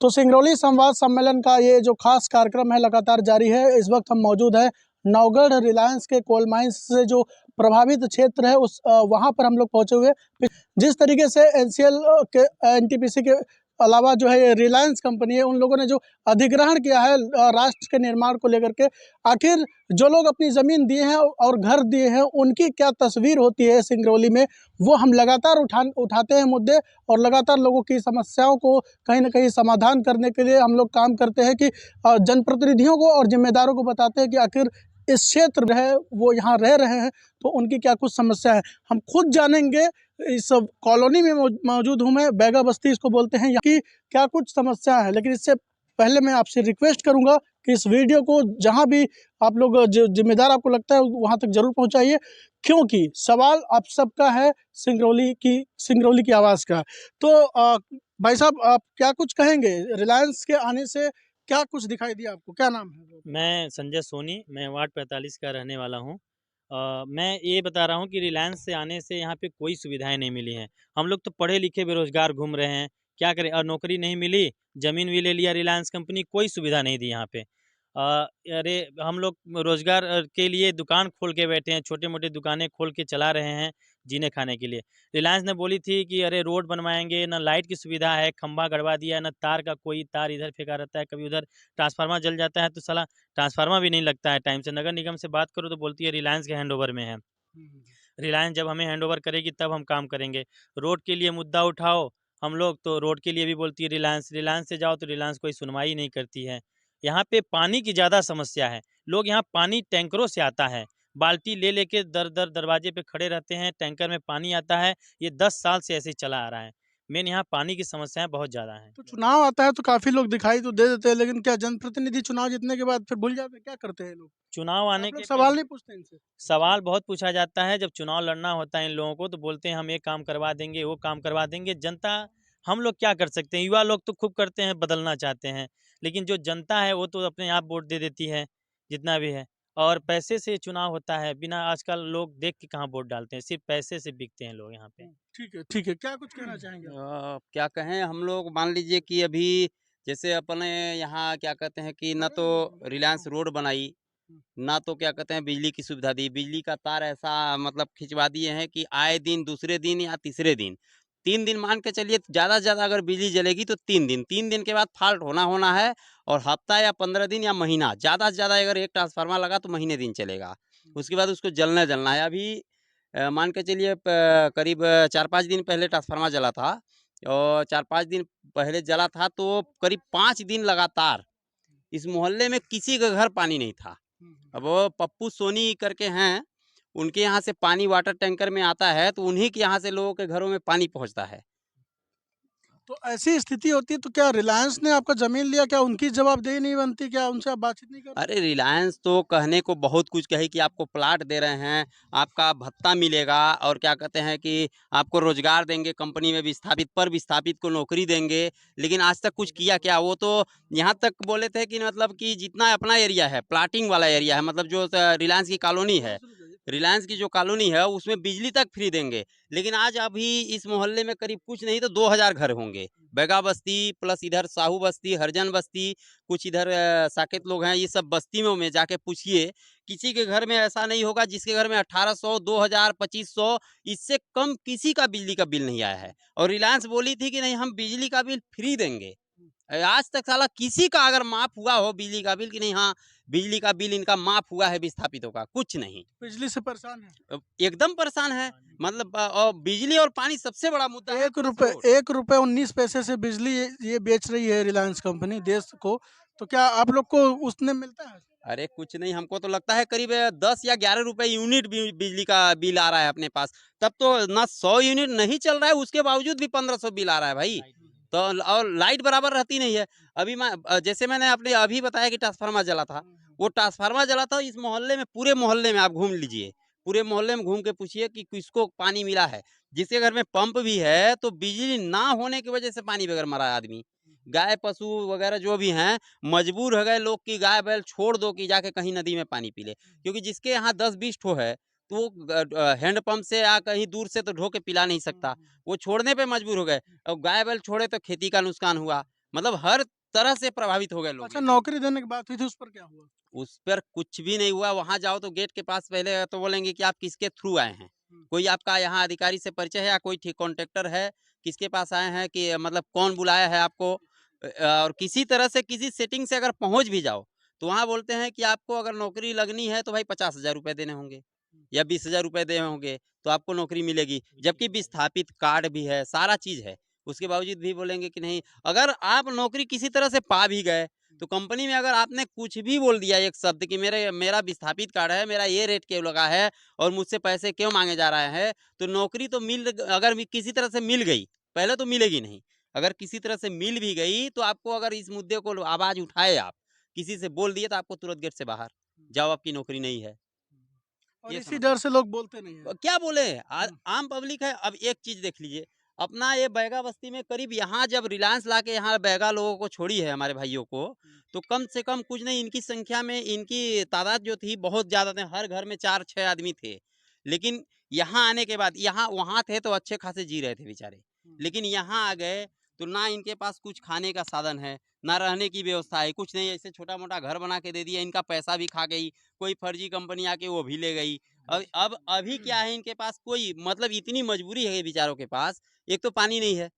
तो सिंगरौली संवाद सम्मेलन का ये जो खास कार्यक्रम है लगातार जारी है। इस वक्त हम मौजूद हैं नौगढ़ रिलायंस के कोल माइंस से जो प्रभावित क्षेत्र है उस वहाँ पर हम लोग पहुँचे हुए। जिस तरीके से एनसीएल के एनटीपीसी के अलावा जो है ये रिलायंस कंपनी है, उन लोगों ने जो अधिग्रहण किया है राष्ट्र के निर्माण को लेकर के, आखिर जो लोग अपनी ज़मीन दिए हैं और घर दिए हैं उनकी क्या तस्वीर होती है सिंगरौली में, वो हम लगातार उठाते हैं मुद्दे और लगातार लोगों की समस्याओं को कहीं ना कहीं समाधान करने के लिए हम लोग काम करते हैं कि जनप्रतिनिधियों को और जिम्मेदारों को बताते हैं कि आखिर इस क्षेत्र है वो यहाँ रह रहे हैं तो उनकी क्या कुछ समस्या है। हम खुद जानेंगे। इस कॉलोनी में मौजूद हूँ मैं, बैगा बस्ती इसको बोलते हैं, यहाँ की क्या कुछ समस्या है। लेकिन इससे पहले मैं आपसे रिक्वेस्ट करूंगा कि इस वीडियो को जहां भी आप लोग जिम्मेदार आपको लगता है वहां तक जरूर पहुंचाइए, क्योंकि सवाल आप सबका है सिंगरौली की आवाज़ का। तो भाई साहब, आप क्या कुछ कहेंगे? रिलायंस के आने से क्या कुछ दिखाई दिया आपको? क्या नाम है? मैं संजय सोनी, मैं वार्ड 45 का रहने वाला हूँ। मैं ये बता रहा हूँ कि रिलायंस से आने से यहाँ पे कोई सुविधाएं नहीं मिली हैं। हम लोग तो पढ़े लिखे बेरोजगार घूम रहे हैं, क्या करें। और नौकरी नहीं मिली, ज़मीन भी ले लिया रिलायंस कंपनी, कोई सुविधा नहीं दी यहाँ पे। अरे हम लोग रोजगार के लिए दुकान खोल के बैठे हैं, छोटे मोटे दुकानें खोल के चला रहे हैं जीने खाने के लिए। रिलायंस ने बोली थी कि अरे रोड बनवाएंगे, ना लाइट की सुविधा है, खंभा गड़वा दिया, ना तार का, कोई तार इधर फेंका रहता है, कभी उधर ट्रांसफार्मर जल जाता है तो साला ट्रांसफार्मर भी नहीं लगता है टाइम से। नगर निगम से बात करो तो बोलती है रिलायंस के हैंडओवर में है। रिलायंस जब हमें हैंडओवर करेगी तब हम काम करेंगे। रोड के लिए मुद्दा उठाओ हम लोग तो रोड के लिए भी बोलती है रिलायंस। रिलायंस से जाओ तो रिलायंस कोई सुनवाई नहीं करती है। यहाँ पे पानी की ज़्यादा समस्या है। लोग यहाँ पानी टैंकरों से आता है, बाल्टी ले लेके दर दरवाजे पे खड़े रहते हैं, टैंकर में पानी आता है। ये 10 साल से ऐसे ही चला आ रहा है। मेन यहाँ पानी की समस्याएं बहुत ज़्यादा हैं। तो चुनाव आता है तो काफी लोग दिखाई तो दे देते हैं, लेकिन क्या जनप्रतिनिधि चुनाव जीतने के बाद फिर भूल जाते हैं? क्या करते हैं लोग? चुनाव आने आप लोग के सवाल नहीं पूछते इनसे? सवाल बहुत पूछा जाता है। जब चुनाव लड़ना होता है इन लोगों को तो बोलते हैं हम ये काम करवा देंगे, वो काम करवा देंगे। जनता, हम लोग क्या कर सकते हैं? युवा लोग तो खूब करते हैं, बदलना चाहते हैं, लेकिन जो जनता है वो तो अपने आप वोट दे देती है जितना भी है। और पैसे से चुनाव होता है, बिना आजकल लोग देख के कहाँ वोट डालते हैं, सिर्फ पैसे से बिकते हैं लोग यहाँ पे। ठीक है, ठीक है। क्या कुछ कहना चाहेंगे आप? क्या कहें हम लोग, मान लीजिए कि अभी जैसे अपने यहाँ क्या कहते हैं कि ना तो रिलायंस रोड बनाई, ना तो क्या कहते हैं बिजली की सुविधा दी। बिजली का तार ऐसा मतलब खिंचवा दिए हैं कि आए दिन, दूसरे दिन या तीसरे दिन, 3 दिन मान के चलिए, ज़्यादा से ज़्यादा अगर बिजली जलेगी तो 3 दिन के बाद फाल्ट होना है। और हफ्ता या 15 दिन या महीना, ज़्यादा से ज़्यादा अगर एक ट्रांसफार्मर लगा तो महीने दिन चलेगा। उसके बाद उसको जलना है। अभी मान के चलिए करीब 4-5 दिन पहले ट्रांसफार्मर जला था, और 4-5 दिन पहले जला था तो करीब 5 दिन लगातार इस मोहल्ले में किसी का घर पानी नहीं था। अब वो पप्पू सोनी करके हैं, उनके यहाँ से पानी वाटर टैंकर में आता है, तो उन्हीं के यहाँ से लोगों के घरों में पानी पहुँचता है। तो ऐसी स्थिति होती है तो क्या रिलायंस ने आपका जमीन लिया, क्या उनकी जवाबदेही नहीं बनती? क्या उनसे आप बातचीत नहीं करते? अरे रिलायंस तो कहने को बहुत कुछ कही कि आपको प्लाट दे रहे हैं, आपका भत्ता मिलेगा, और क्या कहते हैं कि आपको रोजगार देंगे, कंपनी में विस्थापित को नौकरी देंगे। लेकिन आज तक कुछ किया क्या? वो तो यहाँ तक बोले थे कि मतलब कि जितना अपना एरिया है, प्लाटिंग वाला एरिया है, मतलब जो रिलायंस की कॉलोनी है, रिलायंस की जो कॉलोनी है उसमें बिजली तक फ्री देंगे। लेकिन आज अभी इस मोहल्ले में करीब कुछ नहीं तो 2000 घर होंगे। बैगा बस्ती प्लस इधर साहू बस्ती, हरजन बस्ती, कुछ इधर साकेत लोग हैं। ये सब बस्तियों में जाके पूछिए, किसी के घर में ऐसा नहीं होगा जिसके घर में 1800, 2000, 2500, इससे कम किसी का बिजली का बिल नहीं आया है। और रिलायंस बोली थी कि नहीं हम बिजली का बिल फ्री देंगे। आज तक साला किसी का अगर माफ हुआ हो बिजली का बिल कि नहीं, हाँ बिजली का बिल इनका माफ हुआ है विस्थापितों का, कुछ नहीं। बिजली से परेशान है? एकदम परेशान है। मतलब और बिजली और पानी सबसे बड़ा मुद्दा है। 1 रुपए 1 रुपए 19 पैसे से बिजली ये बेच रही है रिलायंस कंपनी देश को। तो क्या आप लोग को उसने मिलता है? अरे कुछ नहीं, हमको तो लगता है करीब 10 या 11 रुपए यूनिट बिजली का बिल आ रहा है अपने पास। तब तो ना 100 यूनिट नहीं चल रहा है, उसके बावजूद भी 1500 बिल आ रहा है भाई। तो और लाइट बराबर रहती नहीं है। अभी जैसे मैंने अपने अभी बताया कि ट्रांसफार्मर जला था, वो ट्रांसफार्मर जला था इस मोहल्ले में, पूरे मोहल्ले में आप घूम लीजिए, पूरे मोहल्ले में घूम के पूछिए कि किसको पानी मिला है। जिसके घर में पंप भी है तो बिजली ना होने की वजह से पानी बगैर मरा है आदमी। गाय पशु वगैरह जो भी हैं मजबूर हो गए लोग कि गाय बैल छोड़ दो कि जाके कहीं नदी में पानी पी ले, क्योंकि जिसके यहाँ 10-20 ठो है तो वो हैंड पंप से या कहीं दूर से तो ढो के पिला नहीं सकता, वो छोड़ने पे मजबूर हो गए। और गाय बैल छोड़े तो खेती का नुकसान हुआ, मतलब हर तरह से प्रभावित हो गए लोग। अच्छा, नौकरी देने की बात हुई थी, उस पर क्या हुआ? उस पर कुछ भी नहीं हुआ। वहाँ जाओ तो गेट के पास पहले तो बोलेंगे कि आप किसके थ्रू आए हैं? हुँ। कोई आपका यहाँ अधिकारी से परिचय है या कोई ठीक कॉन्ट्रैक्टर है? किसके पास आए हैं कि मतलब कौन बुलाया है आपको? और किसी तरह से किसी सेटिंग से अगर पहुँच भी जाओ, तो वहाँ बोलते हैं कि आपको अगर नौकरी लगनी है तो भाई 50,000 रुपए देने होंगे या 20,000 रुपए देने होंगे, तो आपको नौकरी मिलेगी। जबकि विस्थापित कार्ड भी है, सारा चीज़ है। उसके बावजूद भी बोलेंगे कि नहीं, अगर आप नौकरी किसी तरह से पा भी गए, तो कंपनी में अगर आपने कुछ भी बोल दिया एक शब्द कि मेरा विस्थापित कार्ड है, मेरा ये रेट क्यों लगा है और मुझसे पैसे क्यों माँगे जा रहा है, तो नौकरी तो अगर भी किसी तरह से मिल गई, पहले तो मिलेगी नहीं। अगर किसी तरह से मिल भी गई, तो आपको अगर इस मुद्दे को आवाज़ उठाए आप, किसी से बोल दिए तो आपको तुरंत गेट से बाहर, जाओ आपकी नौकरी नहीं है। और ये इसी समस्या डर से लोग बोलते नहीं हैं। क्या बोले? हुँ। आम पब्लिक है। अब एक चीज़ देख लीजिए, अपना ये बैगा बस्ती में करीब यहाँ जब रिलायंस लाके यहाँ बैगा लोगों को छोड़ी है हमारे भाइयों को, तो कम से कम कुछ नहीं, इनकी संख्या में इनकी तादाद जो थी बहुत ज़्यादा थे, हर घर में 4-6 आदमी थे। लेकिन यहाँ आने के बाद यहाँ वहाँ थे तो अच्छे खासे जी रहे थे बेचारे। लेकिन यहाँ आ गए तो ना इनके पास कुछ खाने का साधन है, ना रहने की व्यवस्था है, कुछ नहीं, ऐसे छोटा-मोटा घर बना के दे दिया, इनका पैसा भी खा गई, कोई फर्जी कंपनी आके वो भी ले गई। अब अभी क्या है, इनके पास कोई मतलब इतनी मजबूरी है बेचारों के पास, एक तो पानी नहीं है,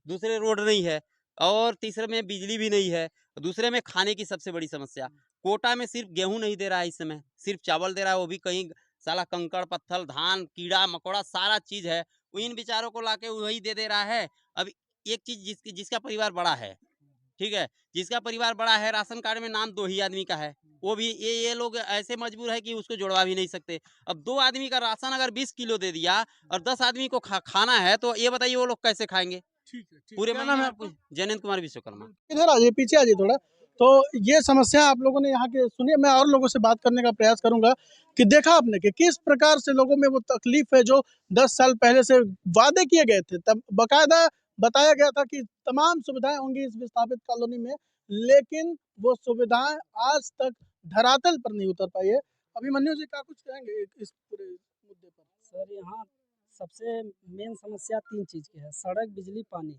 दूसरे रोड नहीं है और तीसरे में बिजली भी नहीं है, दूसरे में खाने की सबसे बड़ी समस्या। कोटा में सिर्फ गेहूँ नहीं दे रहा है इस समय, सिर्फ चावल दे रहा है, वो भी कहीं साला कंकड़ पत्थर, धान, कीड़ा-मकोड़ा सारा चीज़ है, वो इन बेचारों को लाके वही दे दे रहा है। अब एक चीज़ जिसका परिवार बड़ा है, ठीक है? जिसका परिवार बड़ा है, राशन कार्ड में नाम 2 ही आदमी का है, वो भी ये लोग ऐसे मजबूर है कि उसको जुड़वा भी नहीं सकते। अब 2 आदमी का राशन अगर 20 किलो दे दिया और 10 आदमी को खाना है, तो ये बताइए वो लोग कैसे खाएँगे? ठीक है, ठीक है। पूरे क्या नाम महीने है में आपका? जयनंद कुमार विश्वकर्मा। इधर आ जाइए, पीछे आ जाइए थोड़ा। तो ये समस्या आप लोगों ने यहाँ की सुनी है, मैं और लोगों से बात करने का प्रयास करूँगा कि देखा आपने कि किस प्रकार से लोगों में वो तकलीफ़ है जो 10 साल पहले से वादे किए गए थे। तब बाकायदा बताया गया था कि तमाम सुविधाएँ होंगी इस विस्थापित कॉलोनी में, लेकिन वो सुविधाएँ आज तक धरातल पर नहीं उतर पाई है। अभिमन्यु जी क्या कुछ कहेंगे इस पूरे मुद्दे पर? सर यहाँ सबसे मेन समस्या 3 चीज़ की है, सड़क, बिजली, पानी।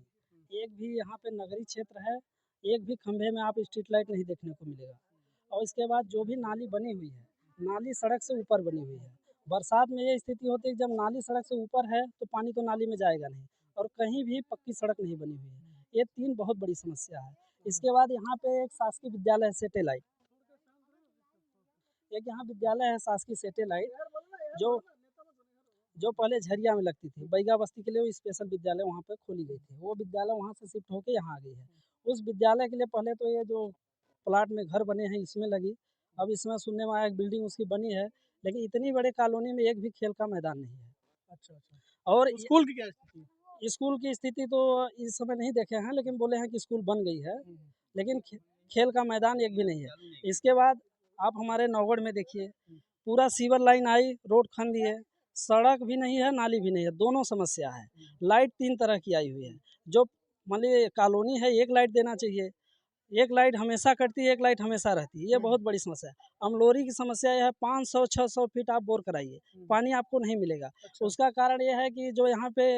एक भी यहाँ पे नगरीय क्षेत्र है, एक भी खंभे में आप स्ट्रीट लाइट नहीं देखने को मिलेगा। और इसके बाद जो भी नाली बनी हुई है, नाली सड़क से ऊपर बनी हुई है। बरसात में ये स्थिति होती है कि जब नाली सड़क से ऊपर है, तो पानी तो नाली में जाएगा नहीं और कहीं भी पक्की सड़क नहीं बनी हुई है। ये 3 बहुत बड़ी समस्या है। इसके बाद यहाँ पे एक शासकीय विद्यालय है सैटेलाइट। एक यहाँ विद्यालय है शासकीय सैटेलाइट जो जो पहले झरिया में लगती थी, बैगा बस्ती के लिए वो स्पेशल विद्यालय वहाँ पे खोली गई थी। वो विद्यालय वहाँ से शिफ्ट होके यहाँ आ गई है। उस विद्यालय के लिए पहले तो ये जो प्लाट में घर बने हैं इसमें लगी, अब इसमें सुनने में आया एक बिल्डिंग उसकी बनी है, लेकिन इतनी बड़ी कॉलोनी में एक भी खेल का मैदान नहीं है। अच्छा, अच्छा। और तो स्कूल की क्या स्थिति है? स्कूल की स्थिति तो इस समय नहीं देखे हैं, लेकिन बोले हैं कि स्कूल बन गई है, लेकिन खेल का मैदान एक भी नहीं है। इसके बाद आप हमारे नौगढ़ में देखिए, पूरा सीवर लाइन आई, रोड खन दी है, सड़क भी नहीं है, नाली भी नहीं है, दोनों समस्या है। लाइट 3 तरह की आई हुई है, जो मान लीजिए कॉलोनी है, एक लाइट देना चाहिए, एक लाइट हमेशा कटती है, एक लाइट हमेशा रहती है, ये बहुत बड़ी समस्या है। अमलोरी की समस्या यह है 500-600 फीट आप बोर कराइए, पानी आपको नहीं मिलेगा। उसका कारण ये है कि जो यहाँ पे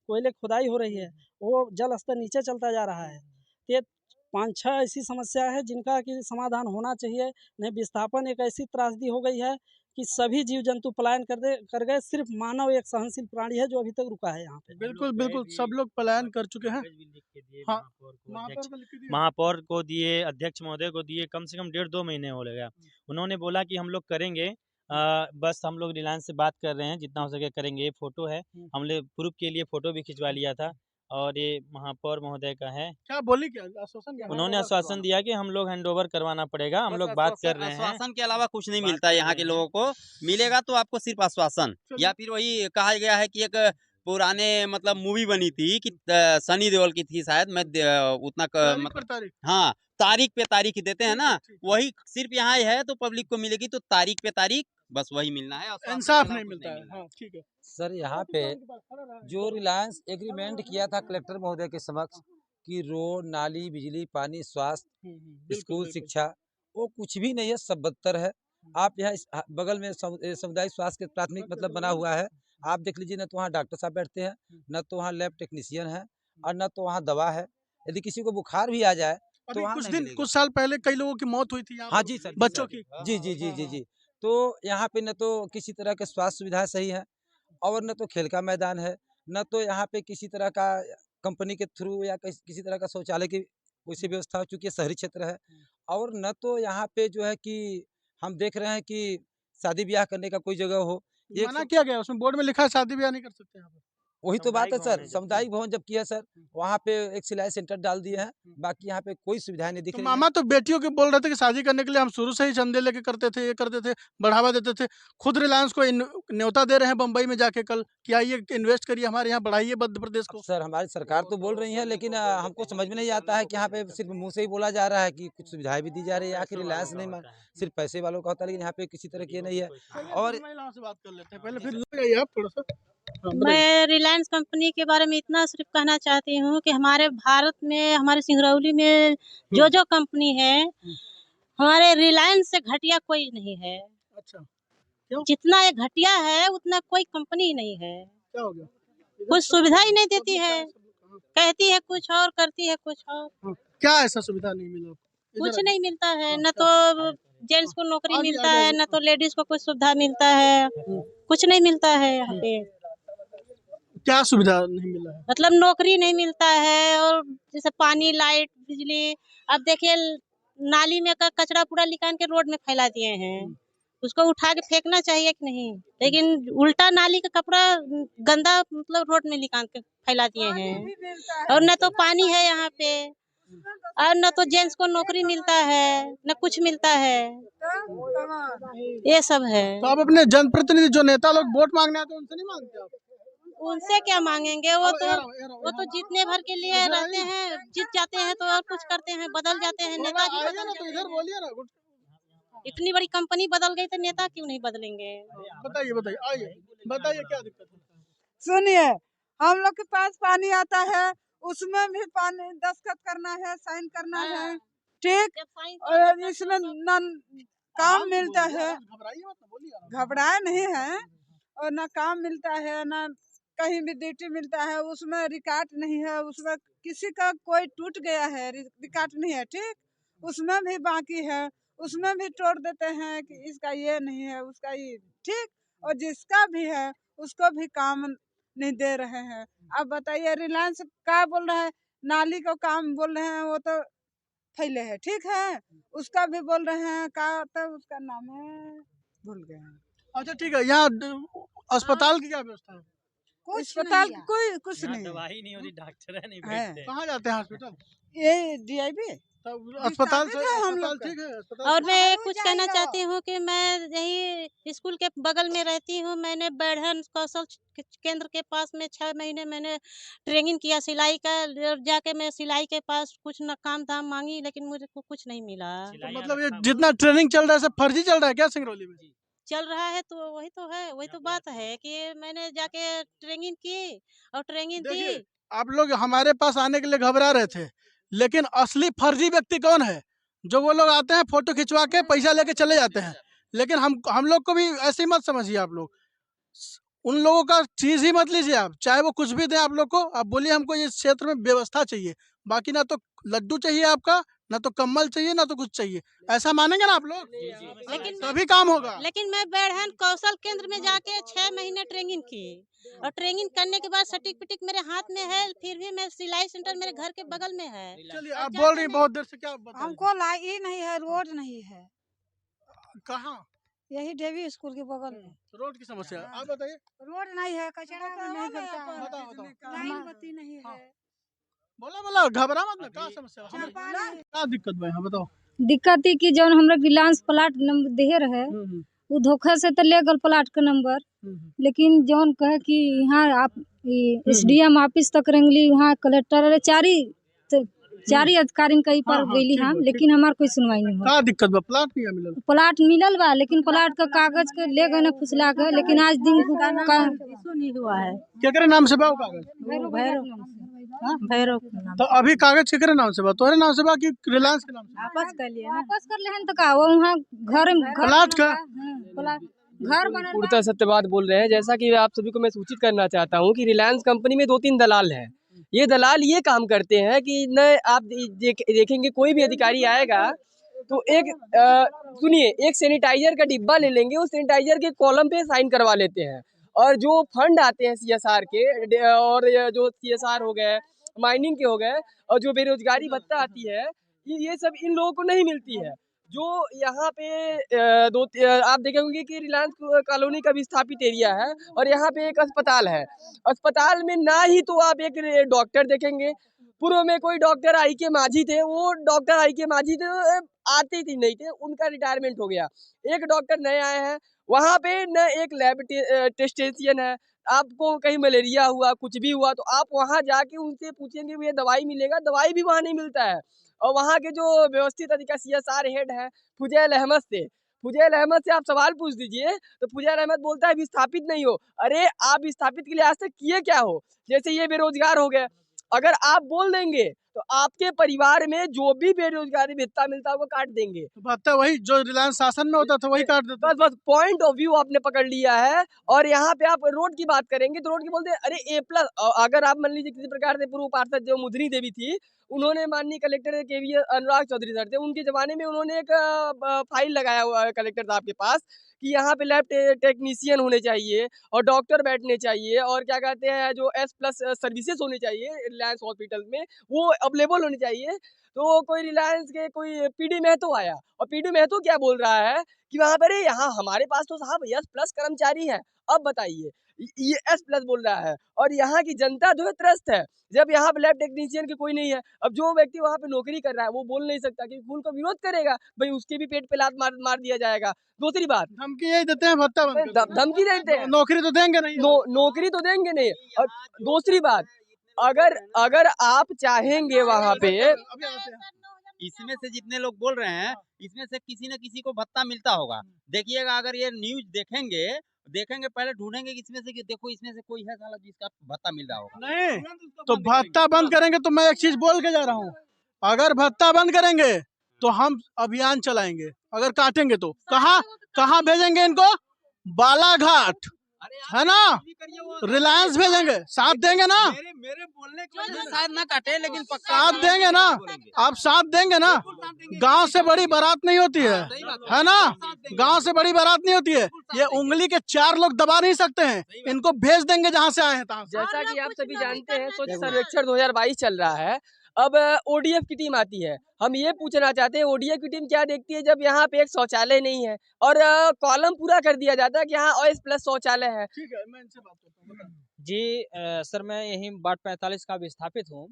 कोयले खुदाई हो रही है, वो जल स्तर नीचे चलता जा रहा है। ये 5-6 ऐसी समस्या है जिनका कि समाधान होना चाहिए। नहीं विस्थापन एक ऐसी त्रासदी हो गई है कि सभी जीव जंतु पलायन कर गए, सिर्फ मानव एक सहनशील प्राणी है जो अभी तक रुका है यहाँ पे। बिल्कुल, बिल्कुल, सब लोग पलायन कर चुके हैं। कागज भी लिख के दिए हाँ, महापौर को, महापौर को लिख के दिया? महापौर को दिए, अध्यक्ष महोदय को दिए, कम से कम 1.5-2 महीने हो गया। उन्होंने बोला कि हम लोग करेंगे, बस हम लोग रिलायंस से बात कर रहे हैं, जितना हो सके करेंगे। ये फ़ोटो है, हमने प्रूफ़ के लिए फ़ोटो भी खिंचवा लिया था और ये महापौर महोदय का है। क्या बोली क्या? आश्वासन क्या? उन्होंने आश्वासन दिया कि हम लोग हैंडओवर करवाना पड़ेगा, हम बस लोग बात कर रहे हैं। आश्वासन के अलावा कुछ नहीं बात मिलता है कर यहाँ के रहे हैं। लोगों को। मिलेगा तो आपको सिर्फ आश्वासन, या फिर वही कहा गया है कि एक पुराने मतलब मूवी बनी थी कि सनी देओल की थी शायद, मैं उतना तारीख मतलब पर तारीख। हाँ, तारीख पे तारीख देते हैं ठीक ना, है, ठीक है। वही सिर्फ यहाँ ही है तो पब्लिक को मिलेगी, तो तारीख पे तारीख बस वही मिलना है, आश्वासन के इंसाफ अलावा नहीं कुछ मिलता है। मिलना हाँ, ठीक है। सर यहाँ पे जो रिलायंस एग्रीमेंट किया था कलेक्टर महोदय के समक्ष कि रोड, नाली, बिजली, पानी, स्वास्थ्य, बिल्कुल, स्कूल बिल्कुल। शिक्षा, वो कुछ भी नहीं है, सब बदतर है। आप यहाँ बगल में सामुदायिक स्वास्थ्य के प्राथमिक मतलब बना हुआ है, आप देख लीजिए, न तो वहाँ डॉक्टर साहब बैठते हैं, न तो वहाँ लैब टेक्नीशियन है और न तो वहाँ दवा है। यदि किसी को बुखार भी आ जाए तो अभी वहाँ कुछ नहीं दिन मिलेगा। कुछ साल पहले कई लोगों की मौत हुई थी यहाँ हाँ पर, जी सर, बच्चों सर। की। जी जी जी जी जी। तो यहाँ पे न तो किसी तरह के स्वास्थ्य सुविधा सही है और न तो खेल का मैदान है, न तो यहाँ पे किसी तरह का कंपनी के थ्रू या किसी तरह का शौचालय की वैसी व्यवस्था हो, चूँकि ये शहरी क्षेत्र है। और न तो यहाँ पे जो है कि हम देख रहे हैं कि शादी ब्याह करने का कोई जगह हो। एक मना सब किया गया उसमें, बोर्ड में लिखा है शादी ब्याह नहीं कर सकते यहाँ पर। वही तो बात है सामुदायिक भवन सर, है जबकि। सामुदायिक भवन जब किया सर, वहाँ पे एक सिलाई सेंटर डाल दिए हैं, बाकी यहाँ पे कोई सुविधाएं नहीं दिख तो रही मामा है। तो बेटियों के बोल रहे थे कि शादी करने के लिए हम शुरू से ही चंदे लेके करते थे, ये करते थे, बढ़ावा देते थे। खुद रिलायंस को न्योता दे रहे हैं बम्बई में जाके कल कि आइए इन्वेस्ट करिए हमारे यहाँ, बढ़ाइए मध्य प्रदेश अब को। सर हमारी सरकार तो बोल रही है, लेकिन हमको समझ में नहीं आता है कि यहाँ पे सिर्फ मुंह से ही बोला जा रहा है कि कुछ सुविधाएं भी दी जा रही है। आखिर पैसों रिलायंस वालों का नहीं होता है। सिर्फ पैसे वालों का होता है, लेकिन यहाँ पे किसी तरह की ये नहीं है। चलिए, और कुछ महिलाओं से बात कर लेते हैं पहले, फिर ले जाइए आप थोड़ा सा। हाँ, बताइए। मैं रिलायंस कंपनी के बारे में इतना सिर्फ कहना चाहती हूँ कि हमारे भारत में, हमारे सिंगरौली में जो कंपनी है, हमारे रिलायंस से घटिया कोई नहीं है। अच्छा, क्यों? जितना ये घटिया है उतना कोई कंपनी ही नहीं है। क्या हो गया? कुछ सुविधा ही नहीं देती है, कहती है कुछ और करती है कुछ और। हाँ, क्या ऐसा सुविधा नहीं मिला आपको? कुछ इधर नहीं मिलता है, हाँ, न क्या? तो जेंट्स को नौकरी आगे, मिलता आगे, है, आगे। न तो लेडीज को कुछ सुविधा मिलता है, कुछ नहीं मिलता है यहाँ पे। क्या सुविधा नहीं मिला है? मतलब नौकरी नहीं मिलता है, और जैसे पानी, लाइट, बिजली। अब देखिए नाली में का कचरा पूरा निकाल के रोड में फैला दिए हैं, उसको उठा के फेंकना चाहिए कि नहीं, लेकिन उल्टा नाली का कपड़ा गंदा मतलब रोड में निकाल के फैला दिए हैं। और न तो पानी है यहाँ पे, और न तो जेंट्स को नौकरी मिलता है, न कुछ मिलता है, ये सब है। तो आप अपने जनप्रतिनिधि जो नेता लोग वोट मांगने आते हैं उनसे नहीं मांगते आप? उनसे क्या मांगेंगे, वो अब तो यहाँ रहो, वो तो जीतने भर के लिए इधर रहते आइए। हैं, जीत जाते हैं तो और कुछ करते हैं, बदल जाते हैं, थोड़ा नेता भी आइए बदल ना, तो जाते इधर हैं। बोलिए ना कुछ। इतनी बड़ी कंपनी बदल गई तो नेता क्यों नहीं बदलेंगे? बताइए बताइए, आइए बताइए क्या दिक्कत है? सुनिए, हम लोग के पास पानी आता है, उसमें भी पानी दस्तखत करना है, साइन करना है, ठीक। जब साइन और इसमें न काम आप मिलता बोलिए, है, आप घबराइए मत ना, बोलिए आराम से। घबराए नहीं है, और न काम मिलता है, न कहीं भी ड्यूटी मिलता है, उसमें रिकॉर्ड नहीं है, उसमें किसी का कोई टूट गया है, रिकॉर्ड नहीं है, ठीक, उसमें भी बाकी है, उसमें भी तोड़ देते हैं कि इसका ये नहीं है, उसका ये, ठीक। और जिसका भी है उसको भी काम नहीं दे रहे हैं। अब बताइए, रिलायंस क्या बोल रहा है, नाली को काम बोल रहे हैं, वो तो फैले है, ठीक है, उसका भी बोल रहे हैं, क्या तो उसका नाम है, भूल गए हैं। अच्छा ठीक है, यहाँ अस्पताल की क्या व्यवस्था है? अस्पताल कोई कुछ यहाँ नहीं है। दवाई नहीं होती, डॉक्टर नहीं है। बैठते। कहाँ जाते हैं हॉस्पिटल? ये DIB तब अस्पताल से, विस्थापित है हम अस्पताल लोग का। ठीक है, अस्पताल और से- मैं कुछ कहना चाहती हूँ कि मैं यही स्कूल के बगल में रहती हूँ। मैंने बढ़न कौशल केंद्र के पास में 6 महीने मैंने ट्रेनिंग किया सिलाई का, और जाके मैं सिलाई के पास कुछ न काम धाम मांगी, लेकिन मुझे को कुछ नहीं मिला। सिलाई मतलब ये रखा हुआ। जितना ट्रेनिंग चल रहा है सब फर्जी चल रहा है क्या सिंगरौली में? चल रहा है तो वही तो है, वही तो बात है कि मैंने जाके ट्रेनिंग की और ट्रेनिंग दी। देखिए, आप लोग हमारे पास आने के लिए घबरा रहे थे, लेकिन असली फर्जी व्यक्ति कौन है? जो वो लोग आते हैं फोटो खिंचवा के पैसा लेके चले जाते हैं। लेकिन हम लोग को भी ऐसे ही मत समझिए आप लोग। उन लोगों का चीज ही मत लीजिए आप, चाहे वो कुछ भी दें आप लोग को। आप बोलिए हमको इस क्षेत्र में व्यवस्था चाहिए, बाकी ना तो लड्डू चाहिए आपका, ना तो कम्बल चाहिए, ना तो कुछ चाहिए। ऐसा मानेंगे ना आप लोग? लेकिन तभी काम होगा। लेकिन मैं बढ़न कौशल केंद्र में जाके 6 महीने ट्रेनिंग की, और ट्रेनिंग करने के बाद सर्टिफिकेट मेरे हाथ में है, फिर भी मैं सिलाई सेंटर मेरे घर के बगल में है। चलिए, आप बोल रही हैं बहुत देर से, क्या बताइए? हमको लाइट ही नहीं है, रोड नहीं है, कहाँ यही देवी स्कूल के बगल में रोड की समस्या है? आप बताइए। रोड नहीं है, कचरा भी नहीं गिरता है, बताओ। लाइन बत्ती नहीं है। बोला बोला, घबरा मत ना, क्या समस्या है? क्या दिक्कत भाई, हाँ बताओ। दिक्कत ही कि जौन हमरा रिलायंस प्लाट नंबर दे रहे वो धोखा से तो ले गल प्लाट का नंबर, लेकिन जौन कहे कि यहाँ आप SDM ऑफिस तक रेंगली, वहाँ कलेक्टर चारी अधिकारी कहीं पर गईली ठीक हम, बा, लेकिन हमार कोई सुनवाई नहीं हुआ। क्या दिक्कत बा? प्लाट नहीं मिलल? प्लाट मिलल बा, लेकिन प्लाट का कागज के ले गए ना फुसला के, लेकिन आज दिन नहीं हुआ है। केकरे नाम से बा वो कागज? भैरव तो अभी कागज केकरे नाम से बा? तोहरे नाम से बा कि रिलायंस के नाम से? वापस कर लिए वापस कर ले तो का वो वहाँ प्लाट का? घर बनल पूर्णतः सत्य बात बोल रहे हैं। जैसा कि आप सभी को मैं सूचित करना चाहता हूं कि रिलायंस कंपनी में 2-3 दलाल हैं, ये दलाल ये काम करते हैं कि न आप देखेंगे कोई भी अधिकारी आएगा तो सुनिए एक सैनिटाइजर का डिब्बा ले लेंगे, उस सैनिटाइजर के कॉलम पे साइन करवा लेते हैं। और जो फंड आते हैं सीएसआर के और जो सीएसआर हो गए, माइनिंग के हो गए, और जो बेरोजगारी भत्ता आती है, ये सब इन लोगों को नहीं मिलती है। जो यहाँ पे आप देखेंगे कि रिलायंस कॉलोनी का विस्थापित एरिया है और यहाँ पे एक अस्पताल है। अस्पताल में ना ही तो आप एक डॉक्टर देखेंगे। पूर्व में कोई डॉक्टर आई के माझी थे, वो डॉक्टर आई के माझी थे, आते ही नहीं थे, उनका रिटायरमेंट हो गया। एक डॉक्टर नए आए हैं, वहाँ पे न एक लैब टेस्टेशियन है। आपको कहीं मलेरिया हुआ, कुछ भी हुआ तो आप वहाँ जाके उनसे पूछेंगे भैया दवाई मिलेगा, दवाई भी वहाँ नहीं मिलता है। और वहाँ के जो व्यवस्थित अधिकारी सीएसआर हेड है फुजैल अहमद से आप सवाल पूछ दीजिए तो फुजैल अहमद बोलता है विस्थापित नहीं हो। अरे आप विस्थापित के लिए आज तक किए क्या हो? जैसे ये बेरोजगार हो गए, अगर आप बोल देंगे तो आपके परिवार में जो भी बेरोजगारी भत्ता मिलता है वो काट देंगे। भत्ता वही जो रिलायंस शासन में होता था वही काट देता। बस पॉइंट ऑफ व्यू आपने पकड़ लिया है। और यहाँ पे आप रोड की बात करेंगे तो रोड की बोलते हैं अरे A+। अगर आप मान लीजिए किसी प्रकार से पूर्व पार्षद जो मुद्री देवी थी, उन्होंने माननीय कलेक्टर केवी अनुराग चौधरी सर थे, उनके जमाने में उन्होंने एक फाइल लगाया हुआ है कलेक्टर साहब के पास कि यहाँ पे लैब टेक्नीशियन होने चाहिए और डॉक्टर बैठने चाहिए और क्या कहते हैं जो S+ सर्विसेज होनी चाहिए रिलायंस हॉस्पिटल में, वो अवेलेबल होनी चाहिए। तो कोई रिलायंस के कोई पीडी महतो आया और पीडी महतो क्या बोल रहा है कि वहाँ पर यहाँ हमारे पास तो साहब S+ कर्मचारी है। अब बताइए ये S+ बोल रहा है और यहाँ की जनता जो है त्रस्त है जब यहाँ पे लैब टेक्नीशियन की कोई नहीं है। अब जो व्यक्ति वहाँ पे नौकरी कर रहा है वो बोल नहीं सकता क्योंकि उनका विरोध करेगा, भाई उसके भी पेट पे लात मार दिया जाएगा। दूसरी बात धमकी यही देते हैं भत्ता बंद कर दो। धमकी देते हैं, नौकरी तो देंगे नहीं। नौकरी तो देंगे नहीं। और दूसरी बात, अगर आप चाहेंगे वहाँ पे इसमें से जितने लोग बोल रहे हैं इसमें से किसी न किसी को भत्ता मिलता होगा। देखिएगा अगर ये न्यूज देखेंगे पहले ढूंढेंगे कि इसमें से कि देखो इसमें से कोई है साला जिसका भत्ता मिल रहा होगा। नहीं तो भत्ता बंद करेंगे तो मैं एक चीज बोल के जा रहा हूँ, अगर भत्ता बंद करेंगे तो हम अभियान चलाएंगे। अगर काटेंगे तो कहाँ भेजेंगे इनको? बालाघाट है ना, रिलायंस भेजेंगे। साथ देंगे ना? मेरे बोलने की वजह से शायद ना काटे लेकिन साथ देंगे ना? आप साथ देंगे ना? गांव से बड़ी बारात नहीं होती है ना? गांव से बड़ी बारात नहीं होती है। ये उंगली के 4 लोग दबा नहीं सकते हैं, इनको भेज देंगे जहाँ से आए हैं तहाँ। जैसा कि आप सभी जानते हैं स्वच्छ सर्वेक्षण 2022 चल रहा है। अब ODF की टीम आती है, हम ये पूछना चाहते हैं ODF की टीम क्या देखती है जब यहाँ पे एक शौचालय नहीं है और कॉलम पूरा कर दिया जाता है कि यहाँ OS+ शौचालय है। ठीक है, मैं इनसे बात करता हूँ। जी सर, मैं यहीं वार्ड 45 का विस्थापित हूँ।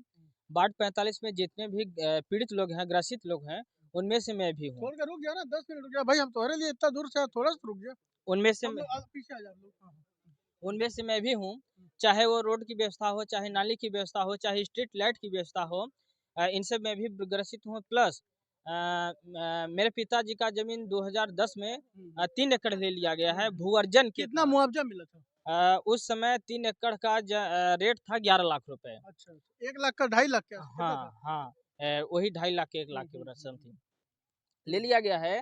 वार्ड 45 में जितने भी पीड़ित लोग हैं, ग्रसित लोग हैं, उनमें से मैं भी हूँ। थोड़ा रुक जा ना, 10 मिनट रुक जा भाई, हम तुम्हारे लिए इतना दूर से थोड़ा सा रुक जा। उनमें से पीछे आ जा लोग। उनमें से मैं भी हूँ। चाहे वो रोड की व्यवस्था हो, चाहे नाली की व्यवस्था हो, चाहे स्ट्रीट लाइट की व्यवस्था हो, इनसे मैं भी ग्रसित हूँ। प्लस मेरे पिताजी का जमीन 2010 में 3 एकड़ ले लिया गया है भू अर्जन के। कितना मुआवजा मिला था? उस समय 3 एकड़ का रेट था 11 लाख रुपए। अच्छा, 1 लाख का 2.5 लाख क्या? हाँ, वही 2.5 लाख के 1 लाख के बराबर समथिंग ले लिया गया है।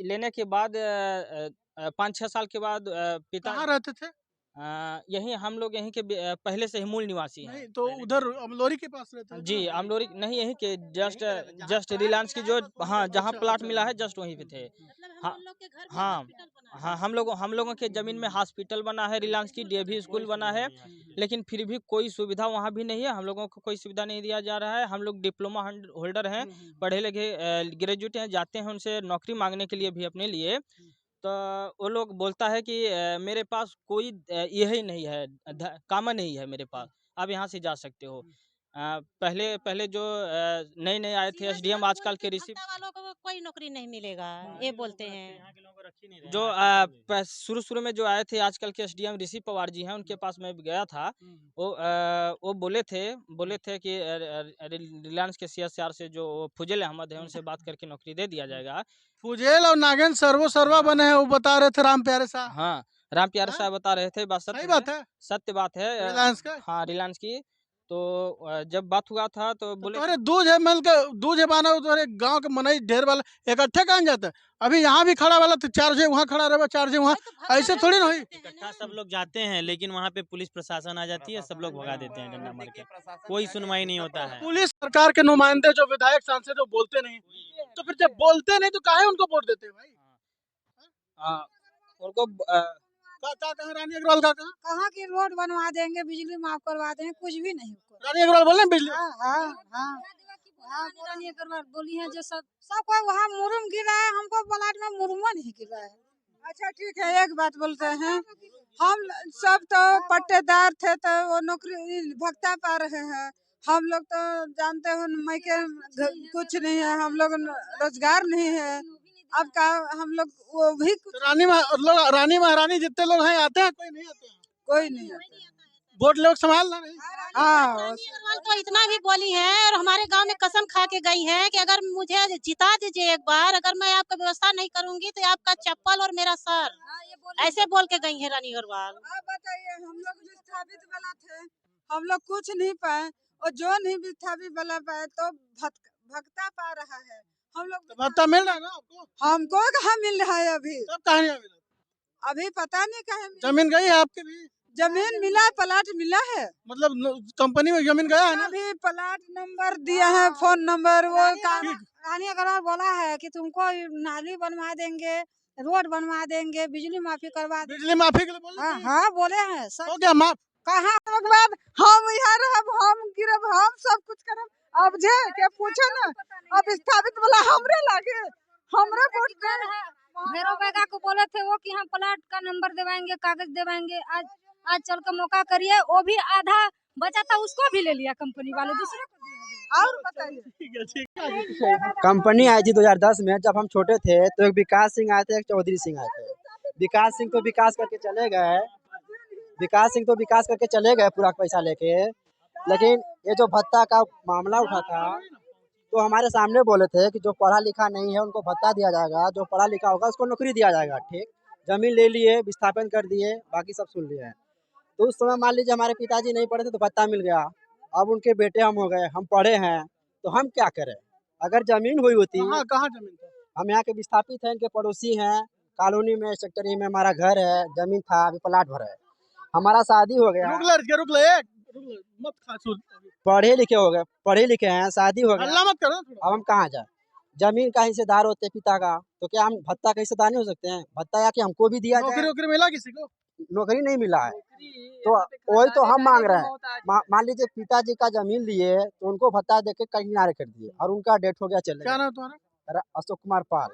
लेने के बाद 5-6 साल के बाद पिता कहाँ रहते थे? यहीं हम लोग यहीं के पहले से ही मूल निवासी हैं। नहीं तो उधर अमलोरी के पास रहते हैं? जी अमलोरी नहीं, यहीं के जस्ट रिलायंस की जो जहाँ प्लाट मिला है जस्ट वहीं पे थे। हाँ, हम लोगों के जमीन में हॉस्पिटल बना है, रिलायंस की DAV स्कूल बना है, लेकिन फिर भी कोई सुविधा वहाँ भी नहीं है। हम लोगों को कोई सुविधा नहीं दिया जा रहा है। हम लोग डिप्लोमा होल्डर हैं, पढ़े लिखे ग्रेजुएट हैं, जाते हैं उनसे नौकरी मांगने के लिए भी अपने लिए, तो वो लोग बोलता है कि मेरे पास कोई यही नहीं है, कामन नहीं है मेरे पास, आप यहाँ से जा सकते हो। पहले जो नए आए थे SDM आजकल के रिसीव वालों को कोई नौकरी नहीं मिलेगा, ये बोलते हैं। जो शुरू में जो आए थे आजकल के SDM ऋषि पवार जी हैं, उनके पास मैं गया था। वो बोले थे कि रिलायंस के CSR से जो फुजैल अहमद है उनसे बात करके नौकरी दे दिया जाएगा। फुजैल और नागेंद्र सर्वा बने हैं, वो बता रहे थे राम प्यारे साहब। हाँ, राम प्यारे साहब बता रहे थे, सही बात है, सत्य बात है रिलायंस का। हाँ, रिलायंस की। तो जब बात हुआ था तो बोले अरे दूध है मिल के दूध है बाना तो गांव के मनई ढेर वाला इकट्ठे कहाँ जाता है। अभी यहाँ भी खड़ा वाला तो 4 जे वहाँ खड़ा रहे 4 जे वहाँ, ऐसे थोड़ी ना हुई। इकट्ठा सब लोग जाते हैं लेकिन वहाँ पे पुलिस प्रशासन आ जाती है, सब लोग भगा देते हैं डंडा मार के, कोई सुनवाई नहीं होता है। पुलिस सरकार के नुमाइंदे जो विधायक सांसद जो बोलते नहीं, तो फिर जब बोलते नहीं तो काहे उनको वोट देते हैं भाई। उनको कहा रानी अग्रवाल का कहाँ की रोड बनवा देंगे, बिजली माफ करवा देंगे, कुछ भी नहीं। रानी अग्रवाल बोले बिजली रानी अग्रवाल बोली है जो सबको वहाँ मुरुम गिरा है, हमको प्लाट में मुरुमा नहीं गिरा है। अच्छा ठीक है, एक बात बोलते हैं, हम सब तो पट्टेदार थे तो वो नौकरी भगता पा रहे हैं। हम लोग तो जानते हो मई के कुछ नहीं है, हम लोग रोजगार नहीं है। अब का हम लोग वो भी रानी महारानी जितने लोग हैं आते हैं, कोई नहीं आते हैं, कोई नहीं आता। वोट लोग संभालना नहीं। हाँ रानी अग्रवाल तो इतना भी बोली है और हमारे गांव में कसम खा के गई है कि अगर मुझे जिता दीजिए एक बार, अगर मैं आपका व्यवस्था नहीं करूंगी तो आपका चप्पल और मेरा सर, ऐसे बोल के गई है रानी अग्रवाल। अब बताइए, हम लोग विस्थापित वाला थे, हम लोग कुछ नहीं पाए और जो नहीं विस्थापित वाला पाए तो भगता पा रहा है। हम लोग भत्ता मिल रहा है ना आपको? हमको कहाँ मिल रहा है अभी? सब कहाँ नहीं मिला? अभी पता नहीं कहाँ जमीन गई है आपकी भी? जमीन मिला, प्लाट मिला है, मतलब कंपनी में जमीन गया है ना? अभी प्लाट नंबर दिया है, फोन नंबर। वो रानी अग्रवाल बोला है कि तुमको नाली बनवा देंगे, रोड बनवा देंगे, बिजली माफी करवा देंगे। बिजली माफी के लिए बोले? हाँ बोले हैं सर। हो गया माफ? कहाँ बाद हम यहाँ रहब, हम गिरब, हम सब कुछ करब। अब जे के पूछो ना, अब स्थापित वाला हमरे लागे, हमरे वोट दे। भैरव बैगा को बोले थे वो कि हम प्लाट का नंबर देवाएंगे, कागज देवाएंगे, आज चल का मौका करिए। वो भी आधा बचा था, उसको भी ले लिया कंपनी वाले, दूसरे को दिया। और बताइए, कंपनी आई थी 2010 में, जब हम छोटे थे तो एक विकास सिंह आए थे, एक चौधरी सिंह आए थे। विकास सिंह तो विकास करके चले गए, पूरा पैसा लेके। लेकिन ये जो भत्ता का मामला उठा था तो हमारे सामने बोले थे कि जो पढ़ा लिखा नहीं है उनको भत्ता दिया जाएगा, जो पढ़ा लिखा होगा उसको नौकरी दिया जाएगा। ठीक, जमीन ले लिए, विस्थापन कर दिए, बाकी सब सुन लिए। तो उस समय मान लीजिए हमारे पिताजी नहीं पढ़े थे तो भत्ता मिल गया। अब उनके बेटे हम हो गए, हम पढ़े हैं, तो हम क्या करें? अगर जमीन हुई होती, कहाँ जमीन था? हम यहाँ के विस्थापित हैं, इनके पड़ोसी हैं, कॉलोनी में सेक्टर में हमारा घर है, जमीन था, अभी प्लाट भरा है, हमारा शादी हो गया। रुक ले, मत खा, पढ़े लिखे हैं, शादी हो गया, हल्ला मत करो। अब हम कहाँ जाए? जमीन का हिस्सेदार होते पिता का, तो क्या हम भत्ता का हिस्सेदार नहीं हो सकते हैं? भत्ता या कि हमको भी दिया जाए। नौकरी मिला किसी को? नौकरी नहीं मिला है, तो वही तो हम मांग रहे हैं। मान लीजिए पिताजी का जमीन लिए तो उनको भत्ता देके किनारे कर दिए और उनका डेथ हो गया, चले क्या नाम तुम्हारा? अशोक कुमार पाल।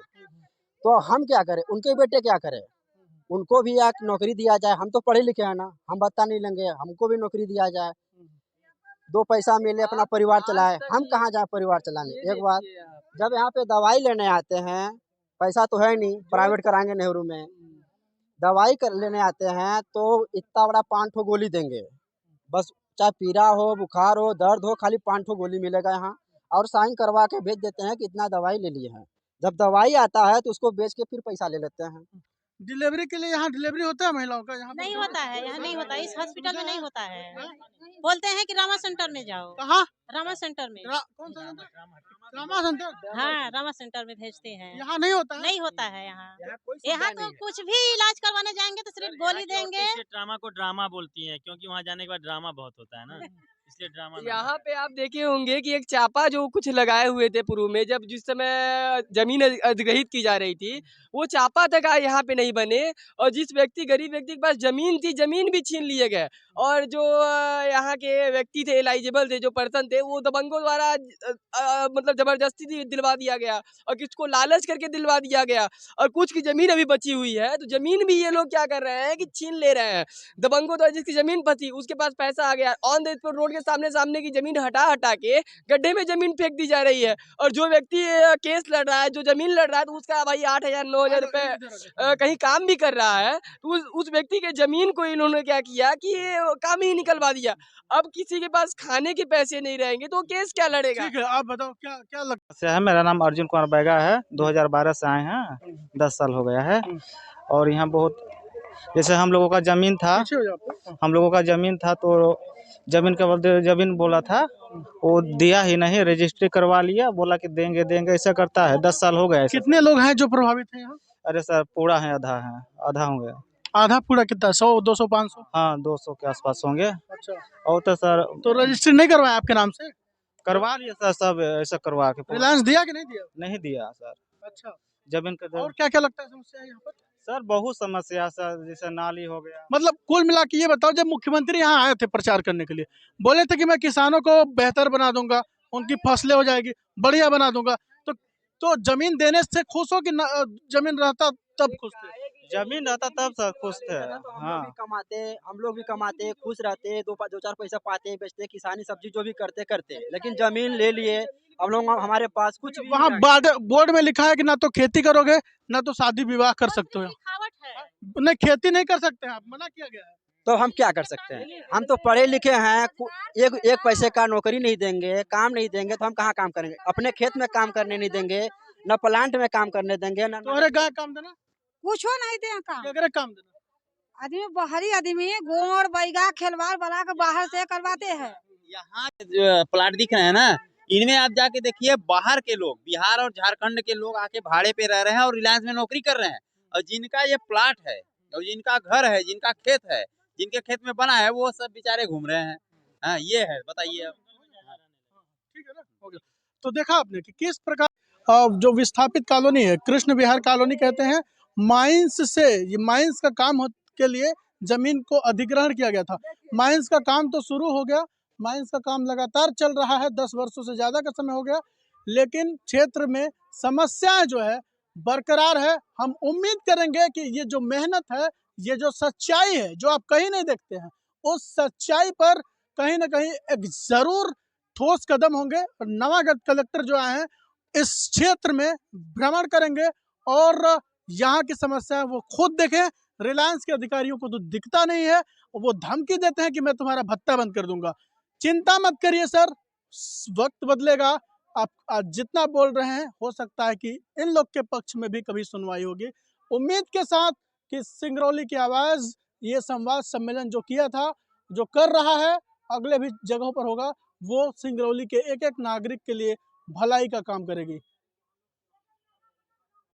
तो हम क्या करें? उनके बेटे क्या करें? उनको भी एक नौकरी दिया जाए। हम तो पढ़े लिखे हैं ना, हम भत्ता नहीं लेंगे, हमको भी नौकरी दिया जाए, 2 पैसा मिले, अपना परिवार चलाए। हम कहाँ जाए परिवार चलाने? एक बात, जब यहाँ पे दवाई लेने आते हैं, पैसा तो है नहीं, प्राइवेट कराएंगे नेहरू में, दवाई लेने आते हैं तो इतना बड़ा 5 ठो गोली देंगे, बस चाहे पीड़ा हो, बुखार हो, दर्द हो, खाली 5 ठो गोली मिलेगा यहाँ, और साइन करवा के भेज देते हैं कि इतना दवाई ले लिए हैं। जब दवाई आता है तो उसको बेच के फिर पैसा ले लेते हैं। डिलीवरी के लिए यहाँ डिलीवरी होता है महिलाओं का? यहाँ नहीं होता है, यहाँ नहीं होता, इस हॉस्पिटल में नहीं होता है। बोलते हैं कि रामा सेंटर में जाओ। कहाँ? रामा सेंटर में। कौन सा सेंटर? रामा सेंटर? हाँ, रामा सेंटर में भेजते हैं। यहाँ नहीं होता है? नहीं होता है यहाँ तो कुछ भी इलाज करवाने जाएंगे तो सिर्फ गोली देंगे। ड्रामा को ड्रामा बोलती है क्योंकि वहाँ जाने के बाद ड्रामा बहुत होता है ना, इसलिए ड्रामा। यहाँ पे आप देखे होंगे कि एक चापा जो कुछ लगाए हुए थे पूर्व में, जब जिस समय जमीन अधिग्रहित की जा रही थी, वो चापा तक यहाँ पे नहीं बने, और जिस गरीब व्यक्ति के पास जमीन थी, जमीन भी छीन लिए गए। और जो यहाँ के व्यक्ति थे, एलिजिबल थे, जो पर्सन थे, वो दबंगों द्वारा मतलब जबरदस्ती दिलवा दिया गया और किसको लालच करके दिलवा दिया गया। और कुछ की जमीन अभी बची हुई है, तो जमीन भी ये लोग क्या कर रहे हैं कि छीन ले रहे हैं दबंगों द्वारा। जिसकी जमीन फंसी उसके पास पैसा आ गया, ऑन द स्पॉट रोड के सामने की जमीन हटा के गड्ढे में जमीन फेंक दी जा रही है। और जो व्यक्ति केस लड़ रहा है, जो जमीन लड़ रहा है, तो उसका भाई 8,000 9,000 रुपए कहीं काम भी कर रहा है, तो उस व्यक्ति के जमीन को इन्होंने क्या किया कि काम ही निकलवा दिया। अब किसी के पास खाने के पैसे नहीं रहेंगे तो केस क्या लड़ेगा? ठीक है, आप बताओ क्या लगता है? मेरा नाम अर्जुन कुमार बैगा है, 2012 से आए हैं, 10 साल हो गया है। और यहाँ बहुत, जैसे हम लोगों का ज़मीन था तो जमीन के बदले जमीन बोला था, वो दिया ही नहीं, रजिस्ट्री करवा लिया, बोला कि देंगे देंगे, ऐसा करता है। 10 साल हो गए ऐसे। कितने लोग हैं जो प्रभावित हैं यहाँ? अरे सर पूरा है, आधा होंगे। आधा पूरा कितना, 100 200 500? हाँ 200 के आसपास होंगे। अच्छा, और तो सर तो रजिस्ट्री नहीं करवाया आपके नाम से? करवा लिया सर, सब ऐसा करवा के। रिलायंस दिया कि नहीं दिया? नहीं दिया सर। अच्छा, जमीन का और क्या क्या लगता है समस्या यहाँ पर? सर बहुत समस्या सर, जैसे नाली हो गया। मतलब कुल मिला के ये बताओ, जब मुख्यमंत्री यहाँ आए थे प्रचार करने के लिए, बोले थे कि मैं किसानों को बेहतर बना दूंगा, उनकी फसलें हो जाएगी, बढ़िया बना दूंगा, तो जमीन देने से खुश हो कि जमीन रहता तब खुश थे? जमीन रहता तब सर खुश थे। तो हाँ हम लोग भी कमाते, खुश रहते, दो चार पैसा पाते, बेचते, किसानी सब्जी जो भी करते, लेकिन जमीन ले लिए हम लोग, हमारे पास कुछ भी वहाँ बोर्ड में लिखा है कि ना तो खेती करोगे ना तो शादी विवाह कर सकते हो। नहीं, खेती नहीं कर सकते हैं आप, मना किया गया है। तो हम क्या कर सकते हैं? हम तो पढ़े लिखे हैं, एक पैसे का नौकरी नहीं देंगे, काम नहीं देंगे, तो हम कहाँ काम करेंगे? अपने खेत में काम करने नहीं देंगे, न प्लांट में काम करने देंगे, न तोहरे गाय काम देना, कुछ नहीं दे काम। केकरे काम देना। आदमी बाहरी आदमी गोड़ बैगा खेलवाड़ बना के बाहर से करवाते हैं। यहाँ जो प्लाट दिख रहे हैं ना, इनमें आप जाके देखिए, बाहर के लोग, बिहार और झारखंड के लोग आके भाड़े पे रह रहे हैं और रिलायंस में नौकरी कर रहे हैं। और जिनका ये प्लाट है और जिनका घर है, जिनका खेत है, जिनके खेत में बना है, वो सब बेचारे घूम रहे हैं। हाँ ये है, बताइए अब। ठीक है ना, हो गया। तो देखा आपने कि किस प्रकार जो विस्थापित कॉलोनी है, कृष्ण विहार कॉलोनी कहते हैं, ये माइंस का काम के लिए जमीन को अधिग्रहण किया गया था। माइंस का काम तो शुरू हो गया, माइंस का काम लगातार चल रहा है, 10 वर्षों से ज़्यादा का समय हो गया, लेकिन क्षेत्र में समस्याएं जो है बरकरार है। हम उम्मीद करेंगे कि ये जो मेहनत है, ये जो सच्चाई है, जो आप कहीं नहीं देखते हैं, उस सच्चाई पर कहीं ना कहीं एक ज़रूर ठोस कदम होंगे। और नवागत कलेक्टर जो आए हैं इस क्षेत्र में भ्रमण करेंगे और यहाँ की समस्या वो खुद देखें। रिलायंस के अधिकारियों को तो दिखता नहीं है, वो धमकी देते हैं कि मैं तुम्हारा भत्ता बंद कर दूंगा। चिंता मत करिए सर, वक्त बदलेगा। आप आज जितना बोल रहे हैं, हो सकता है कि इन लोग के पक्ष में भी कभी सुनवाई होगी। उम्मीद के साथ कि सिंगरौली की आवाज़ ये संवाद सम्मेलन जो किया था, जो कर रहा है, अगले भी जगहों पर होगा, वो सिंगरौली के एक एक नागरिक के लिए भलाई का काम करेगी।